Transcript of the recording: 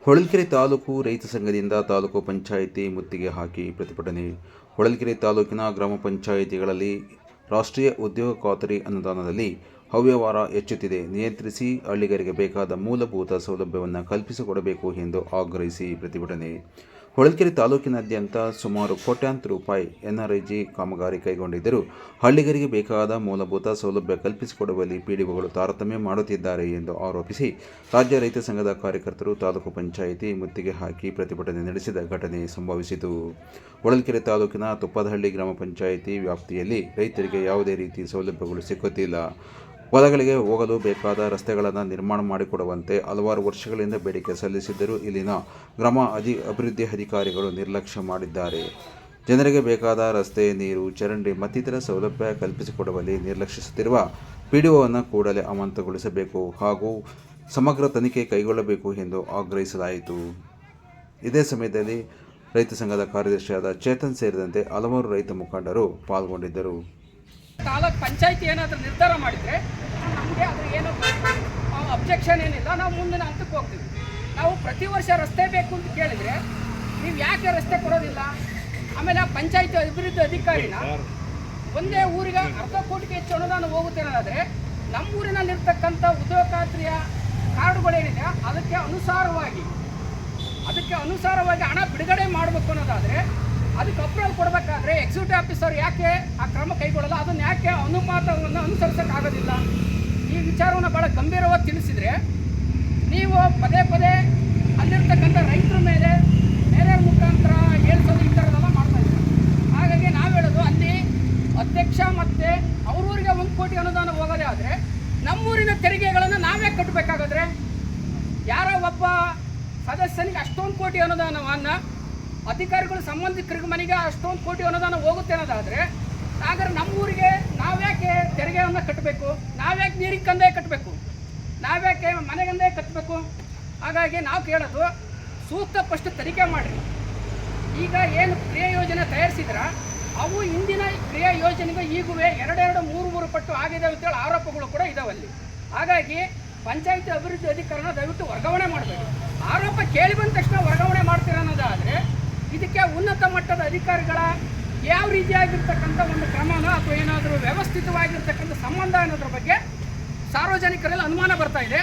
ಹೊಳಲ್ಕೆರೆ ತಾಲೂಕು ರೈತ ಸಂಘದಿಂದ ತಾಲೂಕು ಪಂಚಾಯಿತಿ ಮುತ್ತಿಗೆ ಹಾಕಿ ಪ್ರತಿಭಟನೆ. ಹೊಳಲ್ಕೆರೆ ತಾಲೂಕಿನ ಗ್ರಾಮ ಪಂಚಾಯಿತಿಗಳಲ್ಲಿ ರಾಷ್ಟ್ರೀಯ ಉದ್ಯೋಗ ಖಾತರಿ ಅನುದಾನದಲ್ಲಿ ಅವ್ಯವಹಾರ ಹೆಚ್ಚುತ್ತಿದೆ, ನಿಯಂತ್ರಿಸಿ ಹಳ್ಳಿಗರಿಗೆ ಬೇಕಾದ ಮೂಲಭೂತ ಸೌಲಭ್ಯವನ್ನು ಕಲ್ಪಿಸಿಕೊಡಬೇಕು ಎಂದು ಆಗ್ರಹಿಸಿ ಪ್ರತಿಭಟನೆ. ಹೊಳಲ್ಕೆರೆ ತಾಲೂಕಿನಾದ್ಯಂತ ಸುಮಾರು ಕೋಟ್ಯಾಂತರ ರೂಪಾಯಿ ಎನ್ಆರ್ಇಜಿ ಕಾಮಗಾರಿ ಕೈಗೊಂಡಿದ್ದರೂ ಹಳ್ಳಿಗರಿಗೆ ಬೇಕಾದ ಮೂಲಭೂತ ಸೌಲಭ್ಯ ಕಲ್ಪಿಸಿಕೊಡುವಲ್ಲಿ ಪಿಡಿಒಗಳು ತಾರತಮ್ಯ ಮಾಡುತ್ತಿದ್ದಾರೆ ಎಂದು ಆರೋಪಿಸಿ ರಾಜ್ಯ ರೈತ ಸಂಘದ ಕಾರ್ಯಕರ್ತರು ತಾಲೂಕು ಪಂಚಾಯಿತಿ ಮುತ್ತಿಗೆ ಹಾಕಿ ಪ್ರತಿಭಟನೆ ನಡೆಸಿದ ಘಟನೆ ಸಂಭವಿಸಿತು. ಹೊಳಲ್ಕೆರೆ ತಾಲೂಕಿನ ತುಪ್ಪದಹಳ್ಳಿ ಗ್ರಾಮ ಪಂಚಾಯಿತಿ ವ್ಯಾಪ್ತಿಯಲ್ಲಿ ರೈತರಿಗೆ ಯಾವುದೇ ರೀತಿ ಸೌಲಭ್ಯಗಳು ಸಿಕ್ಕುತ್ತಿಲ್ಲ. ಹೊಲಗಳಿಗೆ ಹೋಗಲು ಬೇಕಾದ ರಸ್ತೆಗಳನ್ನು ನಿರ್ಮಾಣ ಮಾಡಿಕೊಡುವಂತೆ ಹಲವಾರು ವರ್ಷಗಳಿಂದ ಬೇಡಿಕೆ ಸಲ್ಲಿಸಿದ್ದರೂ ಇಲ್ಲಿನ ಗ್ರಾಮ ಅಭಿವೃದ್ಧಿ ಅಧಿಕಾರಿಗಳು ನಿರ್ಲಕ್ಷ್ಯ ಮಾಡಿದ್ದಾರೆ. ಜನರಿಗೆ ಬೇಕಾದ ರಸ್ತೆ, ನೀರು, ಚರಂಡಿ ಮತ್ತಿತರ ಸೌಲಭ್ಯ ಕಲ್ಪಿಸಿಕೊಡುವಲ್ಲಿ ನಿರ್ಲಕ್ಷಿಸುತ್ತಿರುವ ಪಿಡಿಒವನ್ನು ಕೂಡಲೇ ಅಮಾನತುಗೊಳಿಸಬೇಕು ಹಾಗೂ ಸಮಗ್ರ ತನಿಖೆ ಕೈಗೊಳ್ಳಬೇಕು ಎಂದು ಆಗ್ರಹಿಸಲಾಯಿತು. ಇದೇ ಸಮಯದಲ್ಲಿ ರೈತ ಸಂಘದ ಕಾರ್ಯದರ್ಶಿಯಾದ ಚೇತನ್ ಸೇರಿದಂತೆ ಹಲವಾರು ರೈತ ಮುಖಂಡರು ಪಾಲ್ಗೊಂಡಿದ್ದರು. ತಾಲೂಕು ಪಂಚಾಯಿತಿ ಏನಾದರೂ ನಿರ್ಧಾರ ಮಾಡಿದರೆ ನಮಗೆ ಅದ್ರ ಏನು ಅಬ್ಜೆಕ್ಷನ್ ಏನಿಲ್ಲ, ನಾವು ಮುಂದಿನ ಹಂತಕ್ಕೆ ಹೋಗ್ತೀವಿ. ನಾವು ಪ್ರತಿ ವರ್ಷ ರಸ್ತೆ ಬೇಕು ಅಂತ ಕೇಳಿದರೆ ನೀವು ಯಾಕೆ ರಸ್ತೆ ಕೊಡೋದಿಲ್ಲ? ಆಮೇಲೆ ಆ ಪಂಚಾಯಿತಿ ಅಭಿವೃದ್ಧಿ ಅಧಿಕಾರಿನ ಒಂದೇ ಊರಿಗೆ ಅರ್ಧ ಕೋಟಿಗೆ ಹೆಚ್ಚು ಅನುದಾನ ಹೋಗುತ್ತೆ ಅನ್ನೋದಾದರೆ ನಮ್ಮ ಊರಿನಲ್ಲಿರ್ತಕ್ಕಂಥ ಉದ್ಯೋಗ ಖಾತ್ರಿಯ ಕಾರ್ಡುಗಳೇನಿದೆ ಅದಕ್ಕೆ ಅನುಸಾರವಾಗಿ ಹಣ ಬಿಡುಗಡೆ ಮಾಡಬೇಕು ಅನ್ನೋದಾದರೆ ಅದಕ್ಕೆ ಅಪ್ರೂವಲ್ ಕೊಡಬೇಕಾದ್ರೆ ಎಕ್ಸಿಕ್ಯೂಟಿವ್ ಆಫೀಸರ್ ಯಾಕೆ ಆ ಕ್ರಮ ಕೈಗೊಳ್ಳಲ್ಲ? ಅದನ್ನು ಯಾಕೆ ಅನುಪಾತವನ್ನು ಅನುಸರಿಸೋಕ್ಕಾಗೋದಿಲ್ಲ? ಈ ವಿಚಾರವನ್ನು ಭಾಳ ಗಂಭೀರವಾಗಿ ತಿಳಿಸಿದರೆ ನೀವು ಪದೇ ಪದೇ ಅಲ್ಲಿರ್ತಕ್ಕಂಥ ರೈತರ ಮೇಲೆ ಬೇರೆಯವ್ರ ಮುಖಾಂತರ ಹೇಳ್ಸೋದು ಈ ಥರದೆಲ್ಲ ಮಾಡ್ತಾ ಇದ್ದಾರೆ. ಹಾಗಾಗಿ ನಾವು ಹೇಳೋದು, ಅಲ್ಲಿ ಅಧ್ಯಕ್ಷ ಮತ್ತು ಅವ್ರೂರಿಗೆ 1 ಕೋಟಿ ಅನುದಾನ ಹೋಗೋದೇ ಆದರೆ ನಮ್ಮೂರಿನ ತೆರಿಗೆಗಳನ್ನು ನಾವೇ ಕಟ್ಟಬೇಕಾಗಾದ್ರೆ ಯಾರೋ ಒಬ್ಬ ಸದಸ್ಯನಿಗೆ ಅಷ್ಟೊಂದು ಕೋಟಿ ಅನುದಾನವನ್ನು ಅಧಿಕಾರಿಗಳು ಸಂಬಂಧಿಕರಿಗೆ ಮನೆಗೆ ಅಷ್ಟೊಂದು ಕೋಟಿ ಅನುದಾನ ಹೋಗುತ್ತೆ ಅನ್ನೋದಾದರೆ ಹಾಗಾದ್ರೆ ನಮ್ಮೂರಿಗೆ ನಾವ್ಯಾಕೆ ತೆರಿಗೆಯನ್ನು ಕಟ್ಟಬೇಕು? ನಾವ್ಯಾಕೆ ನೀರಿಗೆ ಕಂದಾಯ ಕಟ್ಟಬೇಕು? ನಾವ್ಯಾಕೆ ಮನೆಗಂದಾಯ ಕಟ್ಟಬೇಕು? ಹಾಗಾಗಿ ನಾವು ಕೇಳೋದು, ಸೂಕ್ತ ಫಸ್ಟ್ ತನಿಖೆ ಮಾಡಿರಿ. ಈಗ ಏನು ಕ್ರಿಯಾ ಯೋಜನೆ ತಯಾರಿಸಿದ್ರ ಅವು ಹಿಂದಿನ ಕ್ರಿಯಾ ಯೋಜನೆಗೆ ಈಗೂ 2-3 ಪಟ್ಟು ಆಗಿದೆ ಅಂತೇಳಿ ಆರೋಪಗಳು ಕೂಡ ಇದಾವಲ್ಲಿ. ಹಾಗಾಗಿ ಪಂಚಾಯಿತಿ ಅಭಿವೃದ್ಧಿ ಅಧಿಕಾರಿನ ದಯವಿಟ್ಟು ವರ್ಗಾವಣೆ ಮಾಡಬೇಕು. ಆರೋಪ ಕೇಳಿ ಬಂದ ತಕ್ಷಣ ವರ್ಗಾವಣೆ ಮಾಡ್ತೀರ ಅನ್ನೋದಾದರೆ ಇದಕ್ಕೆ ಉನ್ನತ ಮಟ್ಟದ ಅಧಿಕಾರಿಗಳ ಯಾವ ರೀತಿಯಾಗಿರ್ತಕ್ಕಂಥ ಒಂದು ಕ್ರಮನ ಅಥವಾ ಏನಾದರೂ ವ್ಯವಸ್ಥಿತವಾಗಿರ್ತಕ್ಕಂಥ ಸಂಬಂಧ ಅನ್ನೋದ್ರ ಬಗ್ಗೆ ಸಾರ್ವಜನಿಕರಲ್ಲಿ ಅನುಮಾನ ಬರ್ತಾ ಇದೆ.